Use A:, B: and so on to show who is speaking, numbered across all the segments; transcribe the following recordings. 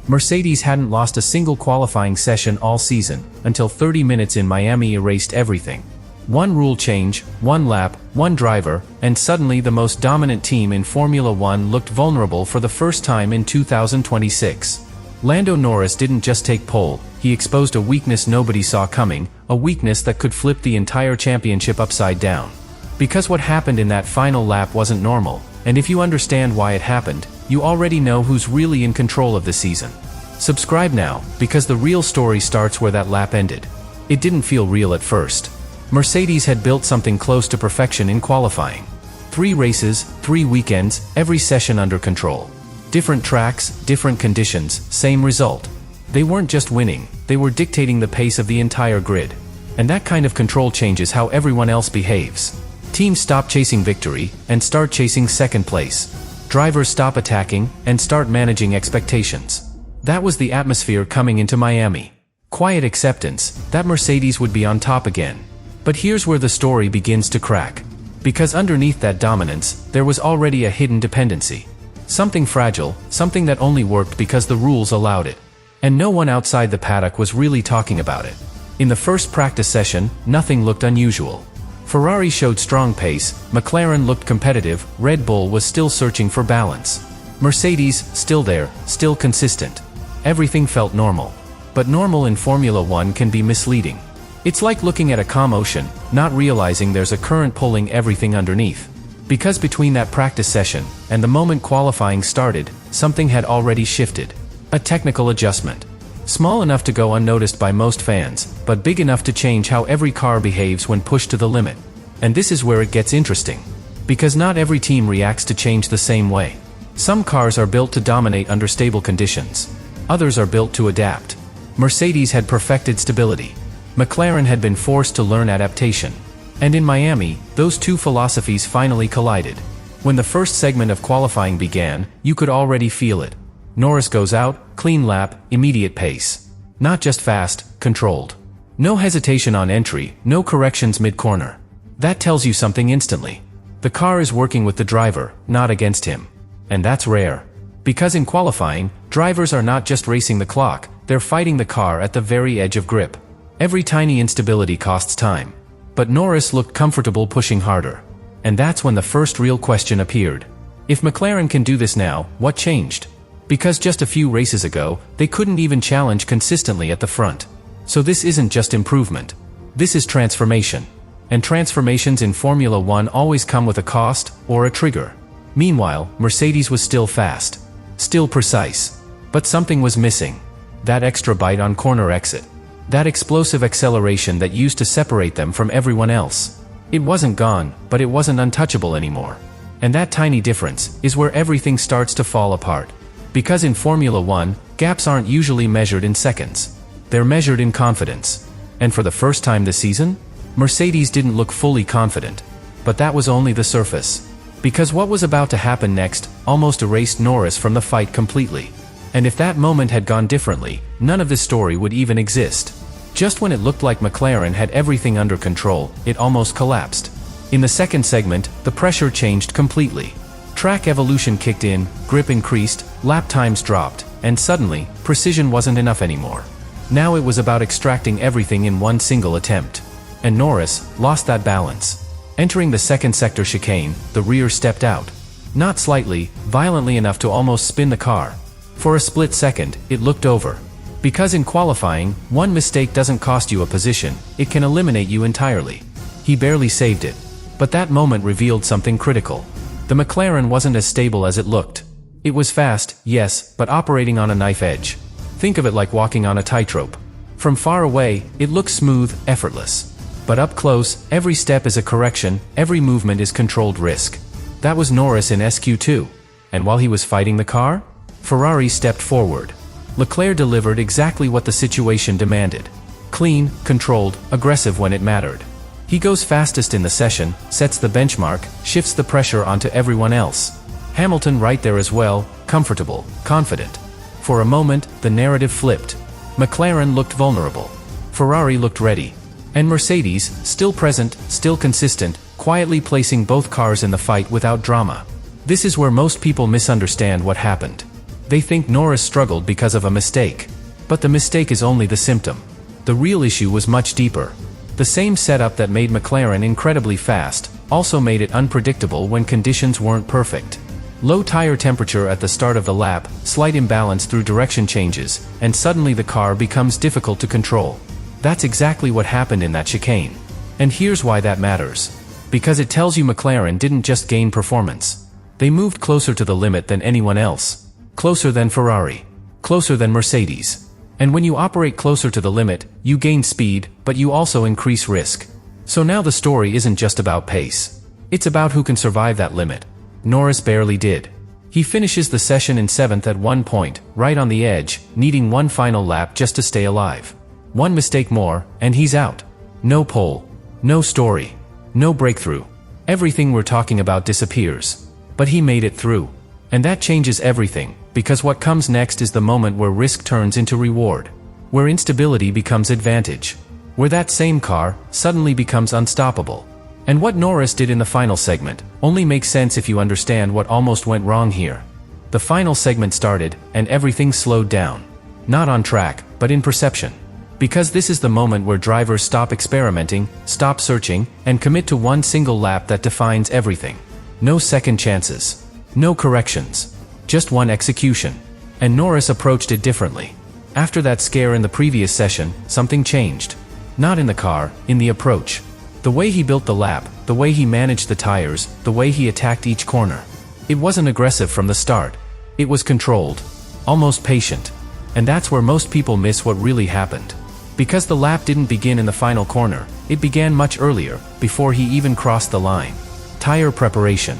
A: Mercedes hadn't lost a single qualifying session all season, until 30 minutes in Miami erased everything. One rule change, one lap, one driver, and suddenly the most dominant team in Formula One looked vulnerable for the first time in 2026. Lando Norris didn't just take pole, he exposed a weakness nobody saw coming, a weakness that could flip the entire championship upside down. Because what happened in that final lap wasn't normal, and if you understand why it happened, you already know who's really in control of the season. Subscribe now, because the real story starts where that lap ended. It didn't feel real at first. Mercedes had built something close to perfection in qualifying. 3 races, 3 weekends, every session under control. Different tracks, different conditions, same result. They weren't just winning, they were dictating the pace of the entire grid. And that kind of control changes how everyone else behaves. Teams stop chasing victory, and start chasing second place. Drivers stop attacking, and start managing expectations. That was the atmosphere coming into Miami. Quiet acceptance, that Mercedes would be on top again. But here's where the story begins to crack. Because underneath that dominance, there was already a hidden dependency. Something fragile, something that only worked because the rules allowed it. And no one outside the paddock was really talking about it. In the first practice session, nothing looked unusual. Ferrari showed strong pace, McLaren looked competitive, Red Bull was still searching for balance. Mercedes, still there, still consistent. Everything felt normal. But normal in Formula One can be misleading. It's like looking at a calm ocean, not realizing there's a current pulling everything underneath. Because between that practice session, and the moment qualifying started, something had already shifted. A technical adjustment. Small enough to go unnoticed by most fans, but big enough to change how every car behaves when pushed to the limit. And this is where it gets interesting. Because not every team reacts to change the same way. Some cars are built to dominate under stable conditions. Others are built to adapt. Mercedes had perfected stability. McLaren had been forced to learn adaptation. And in Miami, those two philosophies finally collided. When the first segment of qualifying began, you could already feel it. Norris goes out, clean lap, immediate pace. Not just fast, controlled. No hesitation on entry, no corrections mid-corner. That tells you something instantly. The car is working with the driver, not against him. And that's rare. Because in qualifying, drivers are not just racing the clock, they're fighting the car at the very edge of grip. Every tiny instability costs time. But Norris looked comfortable pushing harder. And that's when the first real question appeared. If McLaren can do this now, what changed? Because just a few races ago, they couldn't even challenge consistently at the front. So this isn't just improvement. This is transformation. And transformations in Formula One always come with a cost, or a trigger. Meanwhile, Mercedes was still fast. Still precise. But something was missing. That extra bite on corner exit. That explosive acceleration that used to separate them from everyone else. It wasn't gone, but it wasn't untouchable anymore. And that tiny difference is where everything starts to fall apart. Because in Formula One, gaps aren't usually measured in seconds. They're measured in confidence. And for the first time this season, Mercedes didn't look fully confident. But that was only the surface. Because what was about to happen next almost erased Norris from the fight completely. And if that moment had gone differently, none of this story would even exist. Just when it looked like McLaren had everything under control, it almost collapsed. In the second segment, the pressure changed completely. Track evolution kicked in, grip increased, lap times dropped, and suddenly, precision wasn't enough anymore. Now it was about extracting everything in one single attempt. And Norris lost that balance. Entering the second sector chicane, the rear stepped out. Not slightly, violently enough to almost spin the car. For a split second, it looked over. Because in qualifying, one mistake doesn't cost you a position, it can eliminate you entirely. He barely saved it. But that moment revealed something critical. The McLaren wasn't as stable as it looked. It was fast, yes, but operating on a knife edge. Think of it like walking on a tightrope. From far away, it looks smooth, effortless. But up close, every step is a correction, every movement is controlled risk. That was Norris in SQ2. And while he was fighting the car, Ferrari stepped forward. Leclerc delivered exactly what the situation demanded. Clean, controlled, aggressive when it mattered. He goes fastest in the session, sets the benchmark, shifts the pressure onto everyone else. Hamilton right there as well, comfortable, confident. For a moment, the narrative flipped. McLaren looked vulnerable. Ferrari looked ready. And Mercedes, still present, still consistent, quietly placing both cars in the fight without drama. This is where most people misunderstand what happened. They think Norris struggled because of a mistake. But the mistake is only the symptom. The real issue was much deeper. The same setup that made McLaren incredibly fast also made it unpredictable when conditions weren't perfect. Low tire temperature at the start of the lap, slight imbalance through direction changes, and suddenly the car becomes difficult to control. That's exactly what happened in that chicane. And here's why that matters. Because it tells you McLaren didn't just gain performance. They moved closer to the limit than anyone else. Closer than Ferrari. Closer than Mercedes. And when you operate closer to the limit, you gain speed, but you also increase risk. So now the story isn't just about pace. It's about who can survive that limit. Norris barely did. He finishes the session in 7th at one point, right on the edge, needing one final lap just to stay alive. One mistake more, and he's out. No pole. No story. No breakthrough. Everything we're talking about disappears. But he made it through. And that changes everything, because what comes next is the moment where risk turns into reward. Where instability becomes advantage. Where that same car suddenly becomes unstoppable. And what Norris did in the final segment only makes sense if you understand what almost went wrong here. The final segment started, and everything slowed down. Not on track, but in perception. Because this is the moment where drivers stop experimenting, stop searching, and commit to one single lap that defines everything. No second chances. No corrections. Just one execution. And Norris approached it differently. After that scare in the previous session, something changed. Not in the car, in the approach. The way he built the lap, the way he managed the tires, the way he attacked each corner. It wasn't aggressive from the start. It was controlled. Almost patient. And that's where most people miss what really happened. Because the lap didn't begin in the final corner, it began much earlier, before he even crossed the line. Tire preparation.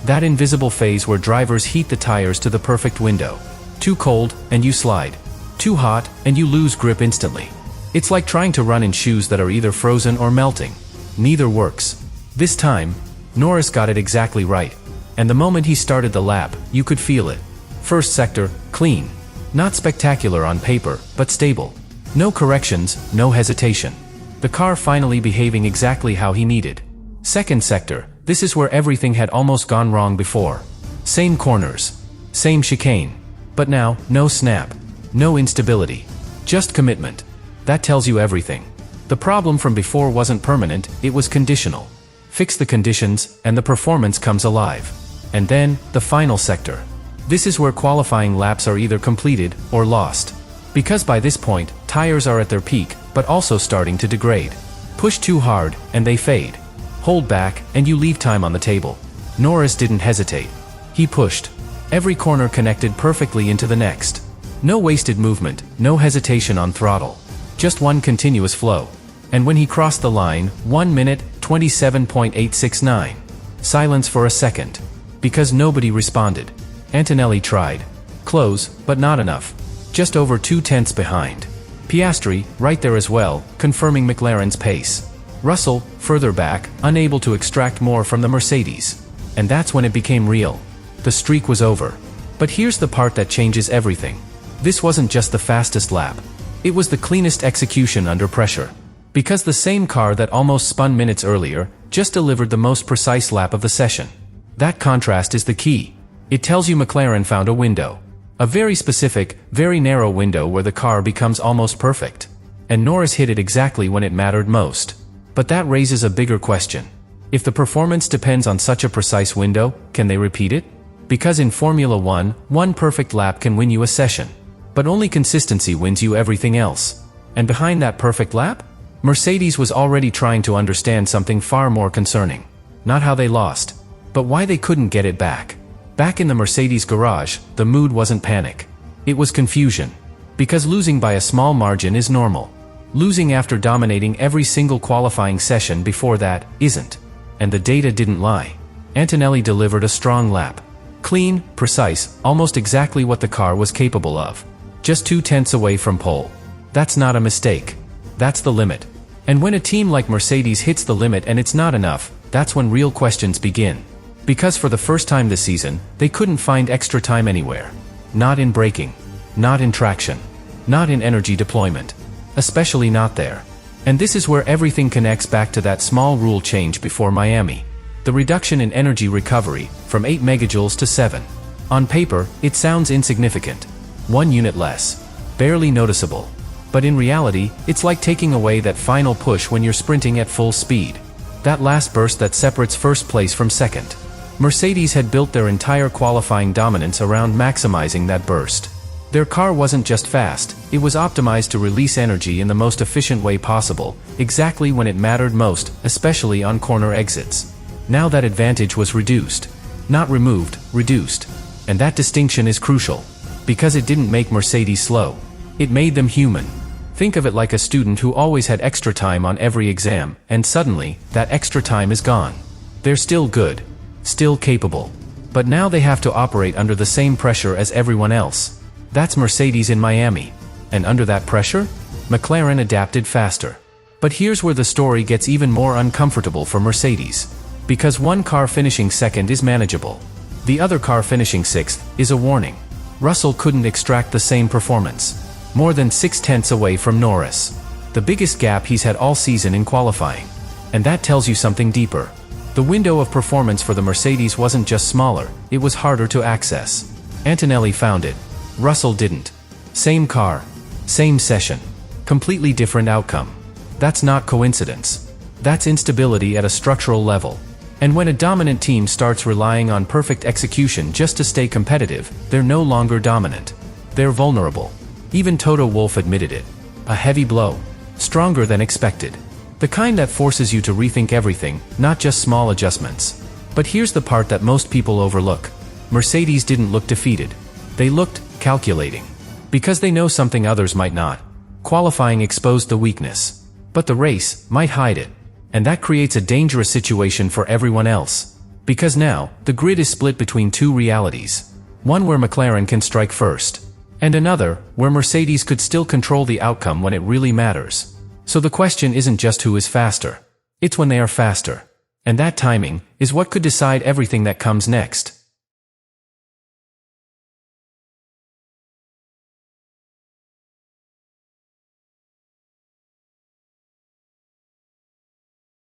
A: That invisible phase where drivers heat the tires to the perfect window. Too cold, and you slide. Too hot, and you lose grip instantly. It's like trying to run in shoes that are either frozen or melting. Neither works. This time, Norris got it exactly right. And the moment he started the lap, you could feel it. First sector, clean. Not spectacular on paper, but stable. No corrections, no hesitation. The car finally behaving exactly how he needed. Second sector, this is where everything had almost gone wrong before. Same corners. Same chicane. But now, no snap. No instability. Just commitment. That tells you everything. The problem from before wasn't permanent, it was conditional. Fix the conditions, and the performance comes alive. And then, the final sector. This is where qualifying laps are either completed or lost. Because by this point, tires are at their peak, but also starting to degrade. Push too hard, and they fade. Hold back, and you leave time on the table. Norris didn't hesitate. He pushed. Every corner connected perfectly into the next. No wasted movement, no hesitation on throttle. Just one continuous flow. And when he crossed the line, 1 minute, 27.869. Silence for a second. Because nobody responded. Antonelli tried. Close, but not enough. Just over 2/10 behind. Piastri, right there as well, confirming McLaren's pace. Russell, further back, unable to extract more from the Mercedes. And that's when it became real. The streak was over. But here's the part that changes everything. This wasn't just the fastest lap. It was the cleanest execution under pressure. Because the same car that almost spun minutes earlier, just delivered the most precise lap of the session. That contrast is the key. It tells you McLaren found a window. A very specific, very narrow window where the car becomes almost perfect. And Norris hit it exactly when it mattered most. But that raises a bigger question. If the performance depends on such a precise window, can they repeat it? Because in Formula 1, one perfect lap can win you a session. But only consistency wins you everything else. And behind that perfect lap? Mercedes was already trying to understand something far more concerning. Not how they lost, but why they couldn't get it back. Back in the Mercedes garage, the mood wasn't panic. It was confusion. Because losing by a small margin is normal. Losing after dominating every single qualifying session before that isn't. And the data didn't lie. Antonelli delivered a strong lap. Clean, precise, almost exactly what the car was capable of. Just 2/10 away from pole. That's not a mistake. That's the limit. And when a team like Mercedes hits the limit and it's not enough, that's when real questions begin. Because for the first time this season, they couldn't find extra time anywhere. Not in braking. Not in traction. Not in energy deployment. Especially not there. And this is where everything connects back to that small rule change before Miami. The reduction in energy recovery, from 8 megajoules to 7. On paper, it sounds insignificant. 1 unit less. Barely noticeable. But in reality, it's like taking away that final push when you're sprinting at full speed. That last burst that separates first place from second. Mercedes had built their entire qualifying dominance around maximizing that burst. Their car wasn't just fast, it was optimized to release energy in the most efficient way possible, exactly when it mattered most, especially on corner exits. Now that advantage was reduced. Not removed, reduced. And that distinction is crucial. Because it didn't make Mercedes slow. It made them human. Think of it like a student who always had extra time on every exam, and suddenly, that extra time is gone. They're still good. Still capable. But now they have to operate under the same pressure as everyone else. That's Mercedes in Miami. And under that pressure, McLaren adapted faster. But here's where the story gets even more uncomfortable for Mercedes. Because one car finishing second is manageable. The other car finishing sixth is a warning. Russell couldn't extract the same performance. More than 6/10 away from Norris. The biggest gap he's had all season in qualifying. And that tells you something deeper. The window of performance for the Mercedes wasn't just smaller, it was harder to access. Antonelli found it. Russell didn't. Same car. Same session. Completely different outcome. That's not coincidence. That's instability at a structural level. And when a dominant team starts relying on perfect execution just to stay competitive, they're no longer dominant. They're vulnerable. Even Toto Wolff admitted it. A heavy blow. Stronger than expected. The kind that forces you to rethink everything, not just small adjustments. But here's the part that most people overlook. Mercedes didn't look defeated. They looked calculating. Because they know something others might not. Qualifying exposed the weakness. But the race might hide it. And that creates a dangerous situation for everyone else. Because now, the grid is split between two realities. One where McLaren can strike first. And another, where Mercedes could still control the outcome when it really matters. So the question isn't just who is faster. It's when they are faster. And that timing is what could decide everything that comes next.